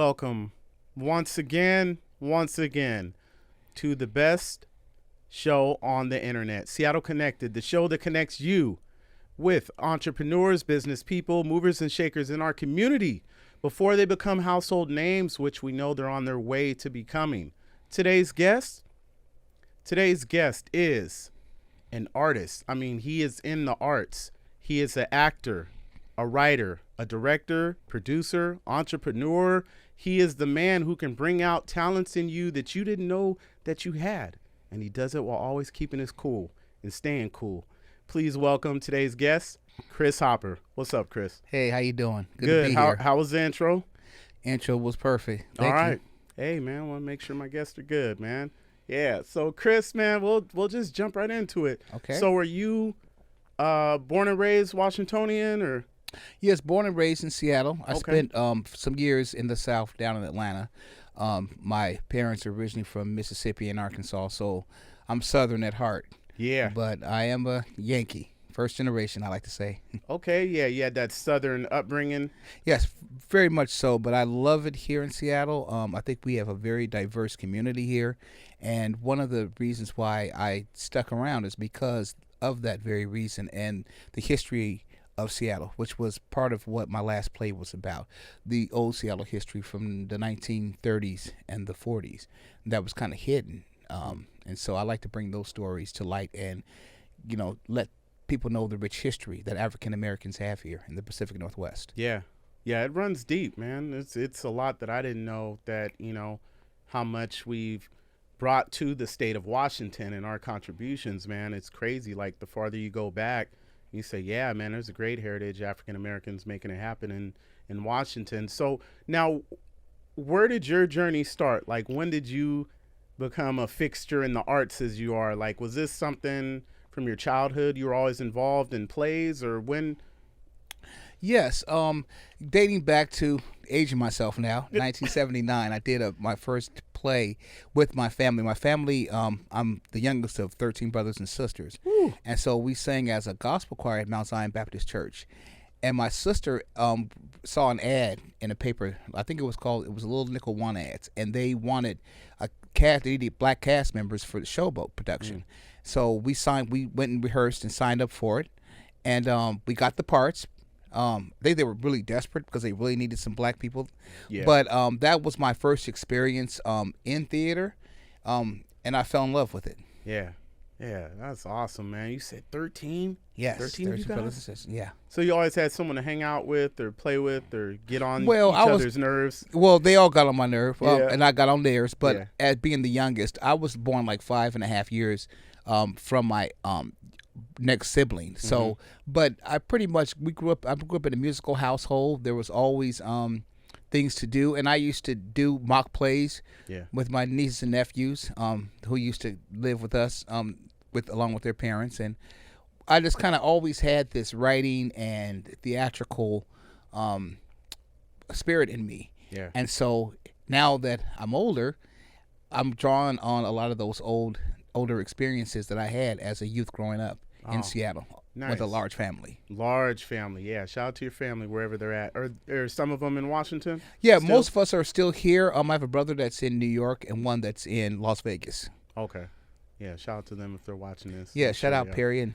welcome once again to the best show on the internet, Seattle Connected, the show that connects you with entrepreneurs, business people, movers and shakers in our community before they become household names, which we know they're on their way to becoming. Today's guest is an artist. I mean, he is in the arts. He is an actor, a writer, a director, producer, entrepreneur. He is the man who can bring out talents in you that you didn't know that you had. And he does it while always keeping his cool and staying cool. Please welcome today's guest, Chris Hopper. What's up, Chris? Hey, how you doing? Good. To be here. How was the intro? Intro was perfect. Thank All right. you. Hey, man, I want to make sure my guests are good, man. Yeah. So, Chris, man, we'll just jump right into it. Okay. So, were you born and raised Washingtonian or? Yes, born and raised in Seattle. I Okay. spent some years in the South, down in Atlanta. My parents are originally from Mississippi and Arkansas, so I'm Southern at heart. Yeah. But I am a Yankee, first generation, I like to say. Okay. Yeah. You had that Southern upbringing. Yes, very much so. But I love it here in Seattle. I think we have a very diverse community here, and one of the reasons why I stuck around is because of that very reason and the history of Seattle, which was part of what my last play was about, the old Seattle history from the 1930s and the 40s that was kind of hidden. And so I like to bring those stories to light and, let people know the rich history that African Americans have here in the Pacific Northwest. Yeah. Yeah. It runs deep, man. It's a lot that I didn't know that, how much we've brought to the state of Washington and our contributions, man. It's crazy. Like the farther you go back, you say, yeah, man, there's a great heritage, African Americans making it happen in Washington. So now, where did your journey start? Like, when did you become a fixture in the arts as you are? Like, was this something from your childhood? You were always involved in plays, or when? Yes, dating back to aging myself now, 1979, I did my first play with my family. My family, I'm the youngest of 13 brothers and sisters, and so we sang as a gospel choir at Mount Zion Baptist Church. And my sister saw an ad in a paper. I think it was a Little Nickel One ads, and they wanted a cast. They needed black cast members for the Showboat production. So we went and rehearsed and signed up for it, and we got the parts. They were really desperate because they really needed some black people. Yeah. But that was my first experience in theater, and I fell in love with it. Yeah. Yeah, that's awesome, man. You said 13? Yes, 13 of you guys? brothers and sisters. Yeah. So you always had someone to hang out with or play with or get on each other's nerves? Well, they all got on my nerve, Yeah. and I got on theirs. But Yeah. as being the youngest, I was born like 5.5 years from my next sibling. So, but I grew up in a musical household. There was always things to do, and I used to do mock plays with my nieces and nephews who used to live with us along with their parents, and I just kind of always had this writing and theatrical spirit in me. Yeah. And so now that I'm older, I'm drawing on a lot of those older experiences that I had as a youth growing up in Seattle with a large family. Large family, yeah. Shout out to your family wherever they're at. Are some of them in Washington? Yeah, still? Most of us are still here. I have a brother that's in New York and one that's in Las Vegas. Okay. Yeah, shout out to them if they're watching this. Yeah, shout out Perry, and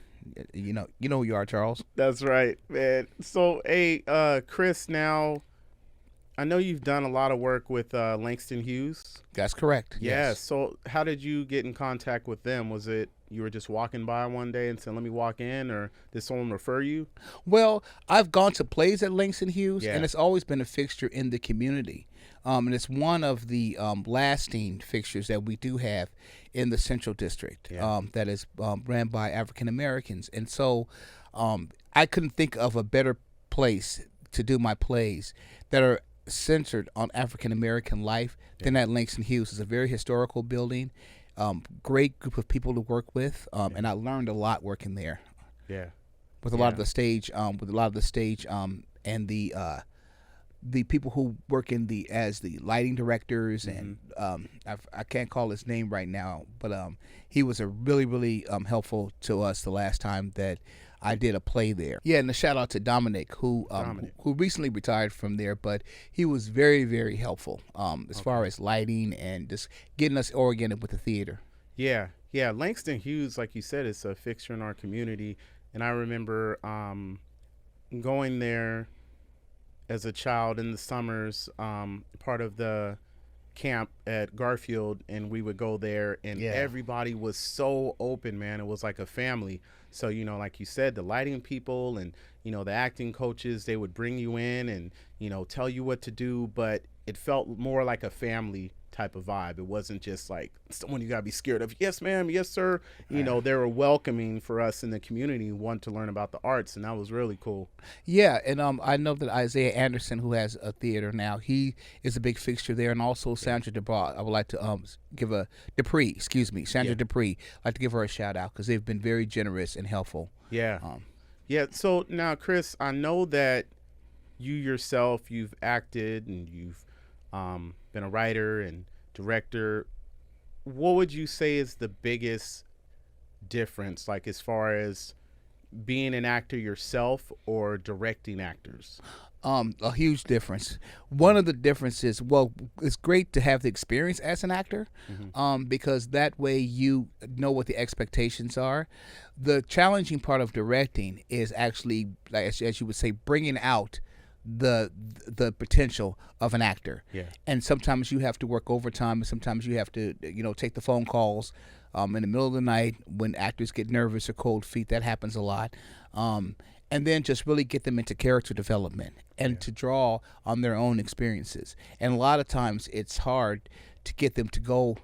you know who you are, Charles. That's right, man. So, hey, Chris, now I know you've done a lot of work with Langston Hughes. That's correct. Yeah. Yes. So how did you get in contact with them? Was it you were just walking by one day and said, let me walk in, or did someone refer you? Well, I've gone to plays at Langston Hughes, Yeah. and it's always been a fixture in the community. And it's one of the lasting fixtures that we do have in the Central District that is ran by African Americans. And so I couldn't think of a better place to do my plays that are centered on African American life than at Langston Hughes. It's a very historical building, great group of people to work with, and I learned a lot working there. Yeah. With a lot of the stage, and the people who work as the lighting directors, and I can't call his name right now, but he was a really helpful to us the last time that I did a play there. Yeah, and a shout out to Dominic, Dominic. who recently retired from there, but he was very, very helpful as far as lighting and just getting us oriented with the theater. Yeah, yeah. Langston Hughes, like you said, is a fixture in our community, and I remember going there as a child in the summers, part of the camp at Garfield, and we would go there, and everybody was so open, man. It was like a family. So, like you said, the lighting people and, the acting coaches, they would bring you in and, tell you what to do, but it felt more like a family type of vibe. It wasn't just like someone you gotta be scared of. Yes, ma'am. Yes, sir. They were welcoming for us in the community who want to learn about the arts, and that was really cool. Yeah, and I know that Isaiah Anderson, who has a theater now, he is a big fixture there, and also Sandra Dubois. I would like to give a Dupree, Sandra Dupree. I'd like to give her a shout out because they've been very generous and helpful. Yeah, yeah. So now, Chris, I know that you yourself, you've acted and you've been a writer and director. What would you say is the biggest difference, like as far as being an actor yourself or directing actors? A huge difference. One of the differences, well, it's great to have the experience as an actor, because that way you know what the expectations are. The challenging part of directing is actually, as you would say, bringing out the potential of an actor. Yeah. And sometimes you have to work overtime, and sometimes you have to take the phone calls in the middle of the night when actors get nervous or cold feet. That happens a lot. And then just really get them into character development and to draw on their own experiences. And a lot of times it's hard to get them to go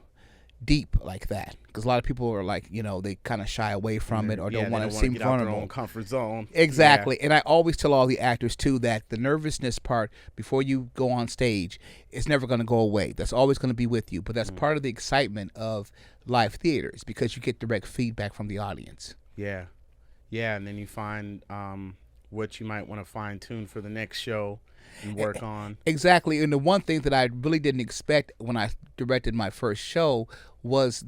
deep like that, because a lot of people are like, they kind of shy away from it or don't want to seem get out their vulnerable. own comfort zone. Exactly. And I always tell all the actors too that the nervousness part before you go on stage is never going to go away. That's always going to be with you, but that's part of the excitement of live theaters, because you get direct feedback from the audience. Yeah. Yeah, and then you find what you might want to fine tune for the next show and work on. Exactly. And the one thing that I really didn't expect when I directed my first show was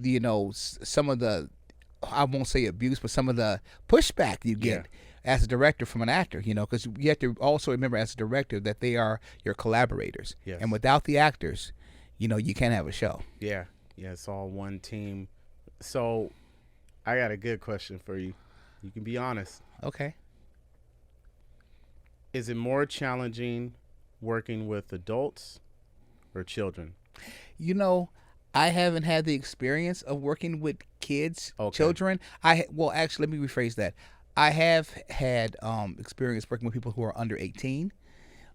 some of the, I won't say abuse, but some of the pushback you get as a director from an actor, because you have to also remember as a director that they are your collaborators. Yes. And without the actors, you can't have a show. Yeah. Yeah, it's all one team. So I got a good question for you. You can be honest. Okay. Is it more challenging working with adults or children? I haven't had the experience of working with kids, Okay. children. Actually, let me rephrase that. I have had experience working with people who are under 18,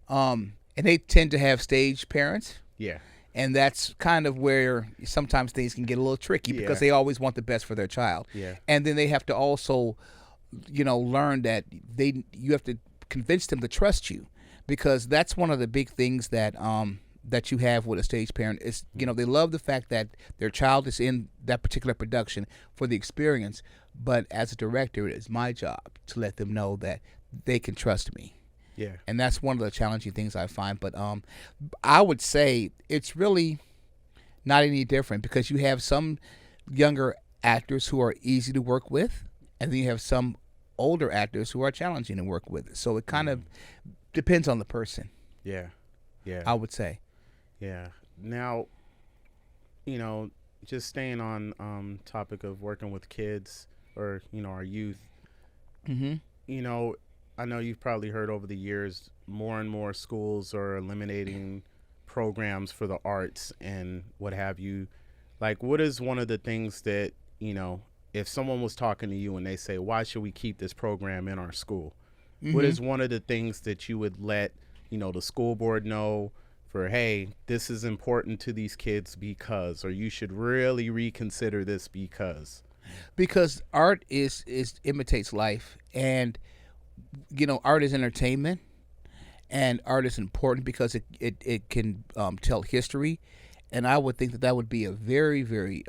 and they tend to have stage parents. Yeah. And that's kind of where sometimes things can get a little tricky, because they always want the best for their child. Yeah. And then they have to also, learn that you have to convince them to trust you, because that's one of the big things that that you have with a stage parent is, they love the fact that their child is in that particular production for the experience. But as a director, it is my job to let them know that they can trust me. Yeah. And that's one of the challenging things I find. But I would say it's really not any different, because you have some younger actors who are easy to work with, and then you have some older actors who are challenging to work with. So it kind of depends on the person. Yeah. Yeah. I would say. Yeah. Now, just staying on topic of working with kids or, our youth. Mm-hmm. I know you've probably heard over the years more and more schools are eliminating programs for the arts and what have you. Like, what is one of the things that, if someone was talking to you and they say, why should we keep this program in our school? Mm-hmm. What is one of the things that you would let, the school board know for, hey, this is important to these kids because, or you should really reconsider this because? Because art imitates life, and art is entertainment, and art is important because it can tell history, and I would think that would be a very, very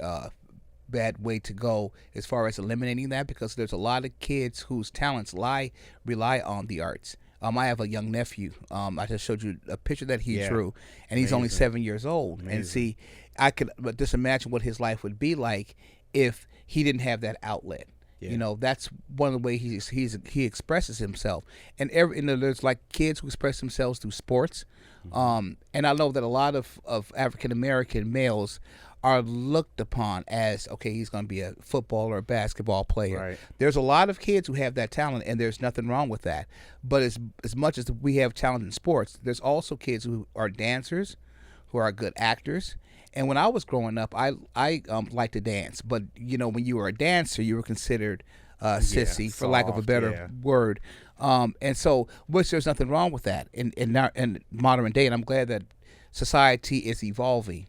bad way to go as far as eliminating that, because there's a lot of kids whose talents rely on the arts. I have a young nephew. I just showed you a picture that he drew, and he's only 7 years old. Amazing. And see, I could just imagine what his life would be like if he didn't have that outlet. Yeah. That's one of the way he expresses himself. And there's like kids who express themselves through sports. And I know that a lot of African American males are looked upon as, okay, he's going to be a football or a basketball player. Right. There's a lot of kids who have that talent, and there's nothing wrong with that. But as much as we have talent in sports, there's also kids who are dancers, who are good actors. And when I was growing up, I liked to dance. But, when you were a dancer, you were considered sissy, for lack of a better word. And so, which there's nothing wrong with that in modern day. And I'm glad that society is evolving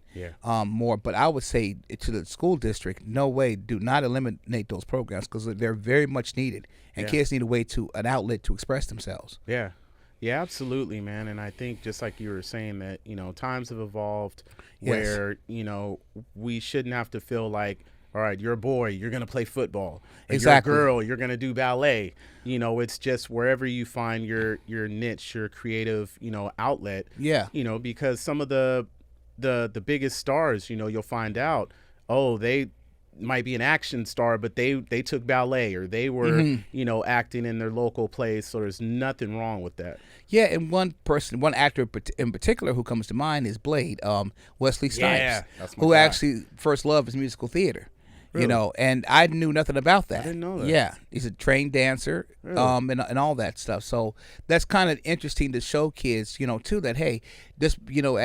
more. But I would say to the school district, no way, do not eliminate those programs, because they're very much needed. And kids need an outlet to express themselves. Yeah. Yeah, absolutely, man. And I think just like you were saying that, times have evolved where, we shouldn't have to feel like, all right, you're a boy, you're going to play football. Exactly. You're a girl, you're going to do ballet. It's just wherever you find your niche, your creative, outlet. Yeah. Because some of the biggest stars, you'll find out, they might be an action star, but they took ballet, or they were, acting in their local place. So there's nothing wrong with that. Yeah, and one actor in particular who comes to mind is Blade, Wesley Snipes, who guy. actually first love is musical theater. Really? And I knew nothing about that. I didn't know that. Yeah, he's a trained dancer, Really? and all that stuff. So that's kind of interesting to show kids, too, that hey, this,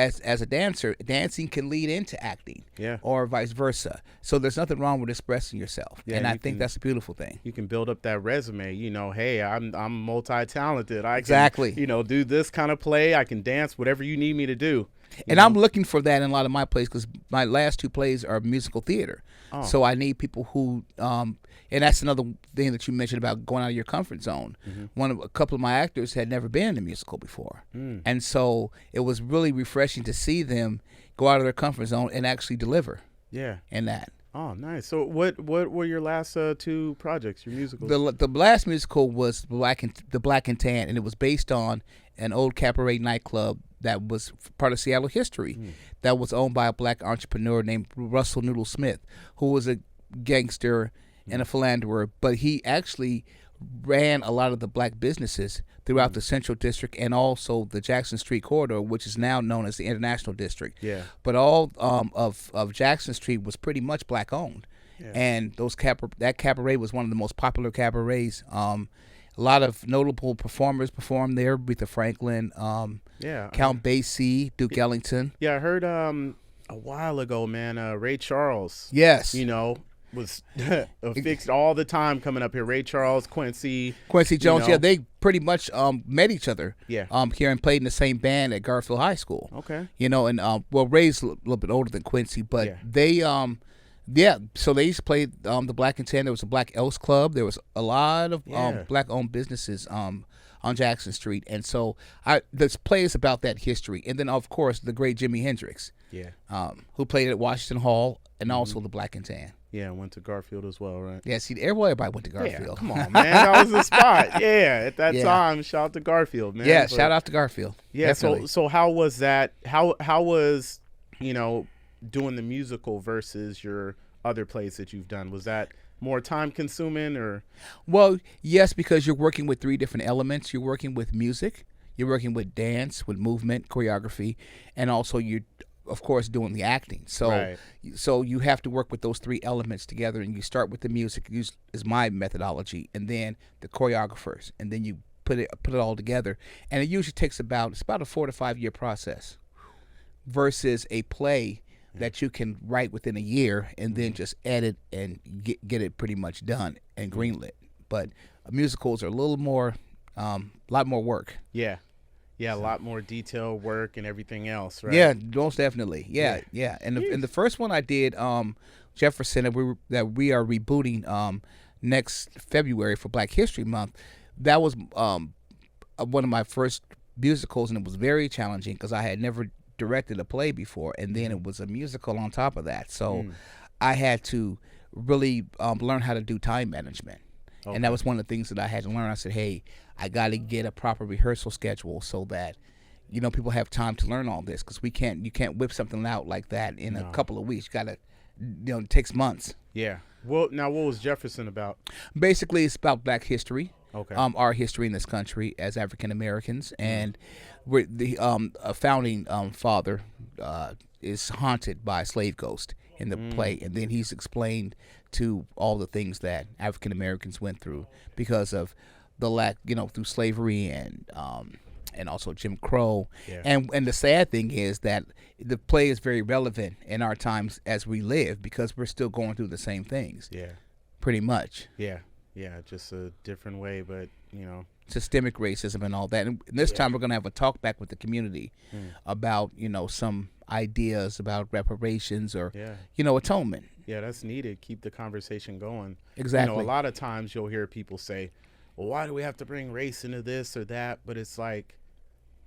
as a dancer, dancing can lead into acting, or vice versa. So there's nothing wrong with expressing yourself, and I think that's a beautiful thing. You can build up that resume. Hey, I'm multi-talented. I Exactly. can, do this kind of play. I can dance, whatever you need me to do. And I'm looking for that in a lot of my plays, because my last two plays are musical theater. Oh. So I need people who, and that's another thing that you mentioned about going out of your comfort zone. Mm-hmm. A couple of my actors had never been in a musical before. And so it was really refreshing to see them go out of their comfort zone and actually deliver. Yeah. In that. Oh, nice. So what were your last two projects, your musicals? The last musical was the Black and Tan, and it was based on an old cabaret nightclub that was part of Seattle history, that was owned by a black entrepreneur named Russell Noodle Smith, who was a gangster and a philanderer, but he actually ran a lot of the black businesses throughout the Central District and also the Jackson Street corridor, which is now known as the International District. Yeah. But all of Jackson Street was pretty much black owned, and that cabaret was one of the most popular cabarets. A lot of notable performers performed there: Aretha Franklin, Count Basie, Duke Ellington. Yeah, I heard a while ago, man, Ray Charles. Yes. Was fixed all the time coming up here. Ray Charles, Quincy Jones. Yeah, they pretty much met each other. Yeah. Here and played in the same band at Garfield High School. Okay. And Ray's a little bit older than Quincy, but they so they used to play the Black and Tan. There was a Black Elks Club. There was a lot of black-owned businesses on Jackson Street, and so this play is about that history. And then, of course, the great Jimi Hendrix, who played at Washington Hall, and also the Black and Tan. Yeah, went to Garfield as well, right? Yeah, see, everybody went to Garfield. Yeah, come on, man, that was the spot. Yeah, at that time, shout out to Garfield, man. Yeah, shout out to Garfield. Yeah, definitely. so how was that? How was doing the musical versus your other plays that you've done? Was that more time consuming, or? Well, yes, because you're working with three different elements. You're working with music, you're working with dance, with movement, choreography, and also you're, of course, doing the acting. So so you have to work with those three elements together, and you start with the music, is my methodology, and then the choreographers, and then you put it all together. And it usually takes about a 4 to 5 year process versus a play that you can write within a year and then just edit and get it pretty much done and greenlit. But musicals are a little more, lot more work. Yeah, a lot more detail work and everything else, right? Yeah, most definitely. Yeah. And the first one I did, Jefferson, that we are rebooting next February for Black History Month. That was one of my first musicals, and it was very challenging because I had never directed a play before, and then it was a musical on top of that. So I had to really learn how to do time management. Okay. And that was one of the things that I had to learn. I said, hey, I got to get a proper rehearsal schedule so that people have time to learn all this, because you can't whip something out like that in a couple of weeks. You got to, it takes months. Yeah. Well, now what was Jefferson about? Basically, it's about Black history, Okay. our history in this country as African Americans, and we're the a founding father is haunted by a slave ghost in the play, and then he's explained to all the things that African Americans went through because of the lack, through slavery and also Jim Crow. Yeah. And the sad thing is that the play is very relevant in our times as we live because we're still going through the same things, Yeah. pretty much. Yeah. Yeah. Just a different way, but Systemic racism and all that. And this time we're going to have a talk back with the community about, some ideas about reparations or, Yeah. atonement. Yeah, that's needed. Keep the conversation going. Exactly. A lot of times you'll hear people say, well, why do we have to bring race into this or that? But it's like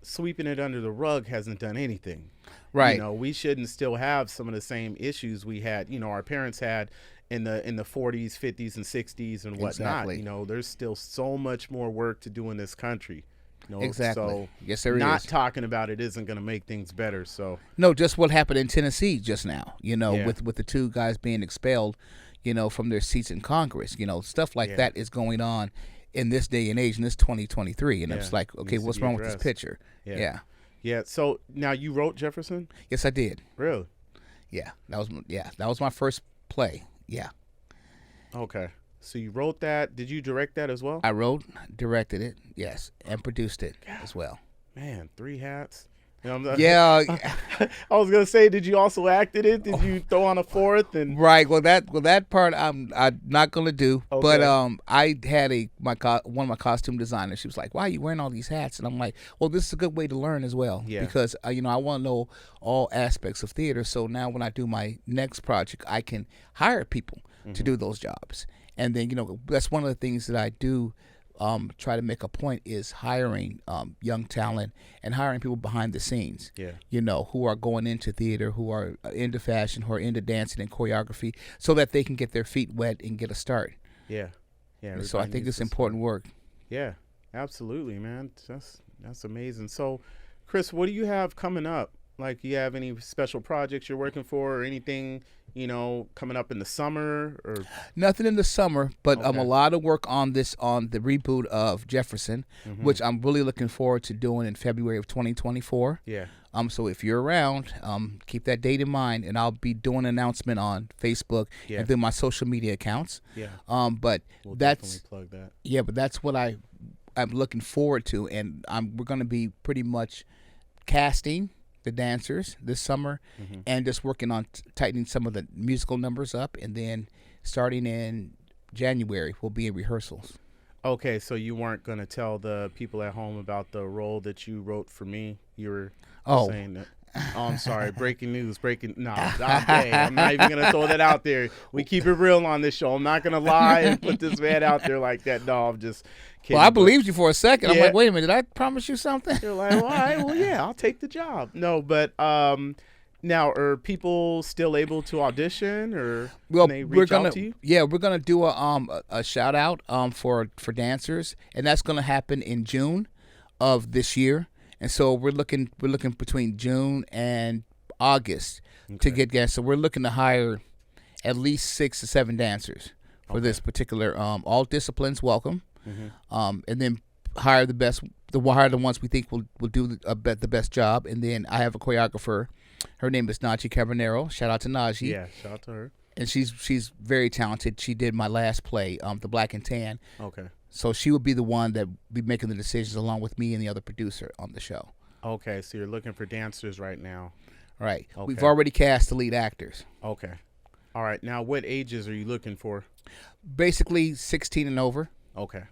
sweeping it under the rug hasn't done anything. Right. We shouldn't still have some of the same issues we had, our parents had in the 40s, 50s, and 60s and whatnot. Exactly. There's still so much more work to do in this country. Exactly. So yes, there not is. talking about it isn't going to make things better. So No, just what happened in Tennessee just now, Yeah. with the two guys being expelled, from their seats in Congress. Stuff like Yeah. that is going on in this day and age, in this 2023. And it's Yeah. like, okay, Needs to what's be wrong with this addressed. picture? Yeah. Yeah. Yeah. So now you wrote Jefferson? Yes, I did. Really? Yeah. That was my first play. Yeah. Okay. So you wrote that. Did you direct that as well? I wrote, directed it, yes, and produced it as well. Man, 3 hats. Yeah, I was gonna say, did you also act in it? Did you throw on a 4th? And right. Well, that part I'm not gonna do. Okay. But I had one of my costume designers. She was like, "Why are you wearing all these hats?" And I'm like, "Well, this is a good way to learn as well, Yeah. because I want to know all aspects of theater. So now when I do my next project, I can hire people to do those jobs. And then that's one of the things that I do. Try to make a point is hiring young talent and hiring people behind the scenes, Yeah. who are going into theater, who are into fashion, who are into dancing and choreography, so that they can get their feet wet and get a start. Yeah. Yeah. So I everybody think needs it's to important work. Yeah, absolutely, man. That's amazing. So, Chris, what do you have coming up? Like, you have any special projects you're working for, or anything coming up in the summer? Or Nothing in the summer, but Okay. a lot of work on the reboot of Jefferson, which I'm really looking forward to doing in February of 2024. Yeah. So if you're around, keep that date in mind, and I'll be doing an announcement on Facebook Yeah. and through my social media accounts. Yeah. But We'll that's definitely plug that. yeah, but that's what I'm looking forward to, and we're going to be pretty much casting the dancers this summer, and just working on tightening some of the musical numbers up, and then starting in January we'll be in rehearsals. Okay, so you weren't going to tell the people at home about the role that you wrote for me? You were saying that. Oh, I'm sorry. Breaking news. No, I'm not even going to throw that out there. We keep it real on this show. I'm not going to lie and put this man out there like that. No, I'm just kidding. Well, I believed you for a second. I'm Yeah. like, wait a minute, did I promise you something? You're like, well, all right, well, yeah, I'll take the job. No, but now, are people still able to audition, or Well, can they we're reach gonna out to you? we're gonna do a shout out for dancers, and that's gonna happen in June of this year. And so we're looking between June and August to get guests. So we're looking to hire at least 6 to 7 dancers for this particular. All disciplines welcome, and then hire the ones we think will do the best job. And then I have a choreographer. Her name is Najee Cabernero. Shout out to Najee. Yeah, shout out to her. And she's very talented. She did my last play, The Black and Tan. Okay. So she would be the one that would be making the decisions along with me and the other producer on the show. Okay, so you're looking for dancers right now. Right. Okay. We've already cast the lead actors. Okay. All right. Now, what ages are you looking for? Basically 16 and over. Okay.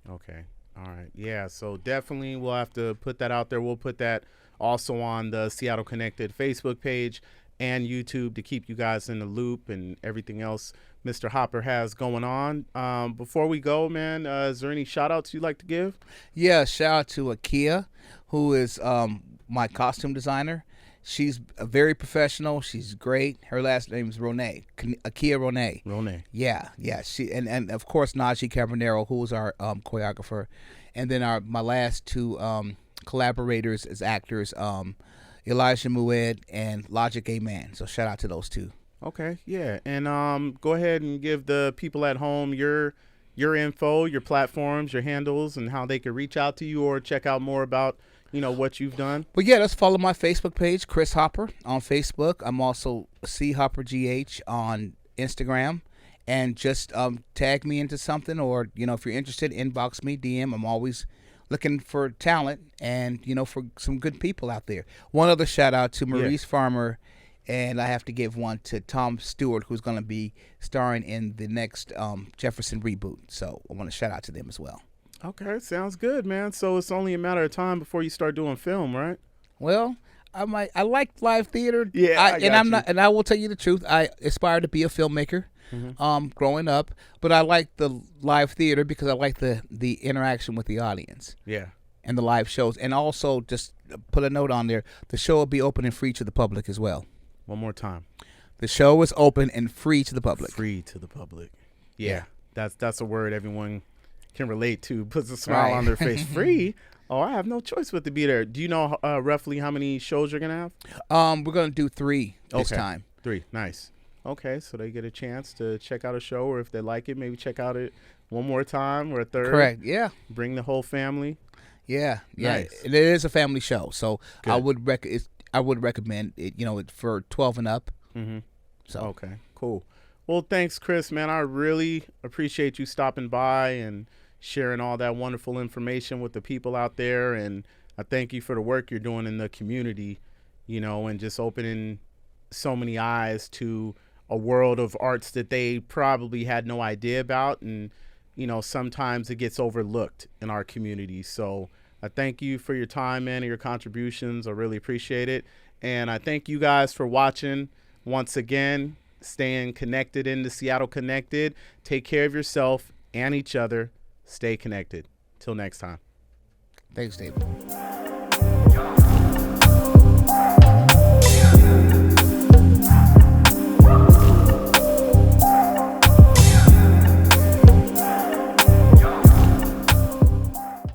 Okay. All right. Yeah, so definitely we'll have to put that out there. We'll put that also on the Seattle Connected Facebook page and YouTube to keep you guys in the loop and everything else Mr. Hopper has going on. Before we go, man, is there any shout outs you'd like to give? Yeah, shout out to Akia, who is my costume designer. She's very professional. She's great. Her last name is Ronay, Akia Ronay. Ronay. Yeah. She and of course Najee Cabernero, who's our choreographer, and then my last 2 collaborators as actors, Elijah Mued and Logic A Man. So shout out to those 2. Okay, yeah, and go ahead and give the people at home your info, your platforms, your handles, and how they can reach out to you or check out more about what you've done. But yeah, let's follow my Facebook page, Chris Hopper on Facebook. I'm also C Hopper GH on Instagram, and just tag me into something, or if you're interested, inbox me, DM. I'm always looking for talent and for some good people out there. One other shout out to Maurice Farmer, and I have to give one to Tom Stewart, who's going to be starring in the next Jefferson reboot. So I want to shout out to them as well. Okay, sounds good, man. So it's only a matter of time before you start doing film, right? Well, I like live theater. Yeah, and I will tell you the truth. I aspire to be a filmmaker. Growing up, but I like the live theater because I like the interaction with the audience. Yeah. And the live shows, and also just put a note on there: the show will be open and free to the public as well. One more time. The show is open and free to the public. Free to the public. Yeah. That's a word everyone can relate to. Puts a smile on their face. Free. Oh, I have no choice but to be there. Do you know roughly how many shows you're gonna have? We're gonna do 3 this time. 3. Nice. Okay, so they get a chance to check out a show, or if they like it, maybe check out it one more time or a third. Correct. Yeah. Bring the whole family. Yeah. Yeah. Nice. It is a family show, so good. I would recommend it. For 12 and up. Mm-hmm. So okay, cool. Well, thanks, Chris, man. I really appreciate you stopping by and sharing all that wonderful information with the people out there, and I thank you for the work you're doing in the community, and just opening so many eyes to a world of arts that they probably had no idea about, and sometimes it gets overlooked in our community. So I thank you for your time, man, and your contributions. I really appreciate it, and I thank you guys for watching once again. Staying connected into Seattle Connected. Take care of yourself and each other. Stay connected. Till next time. Thanks, David.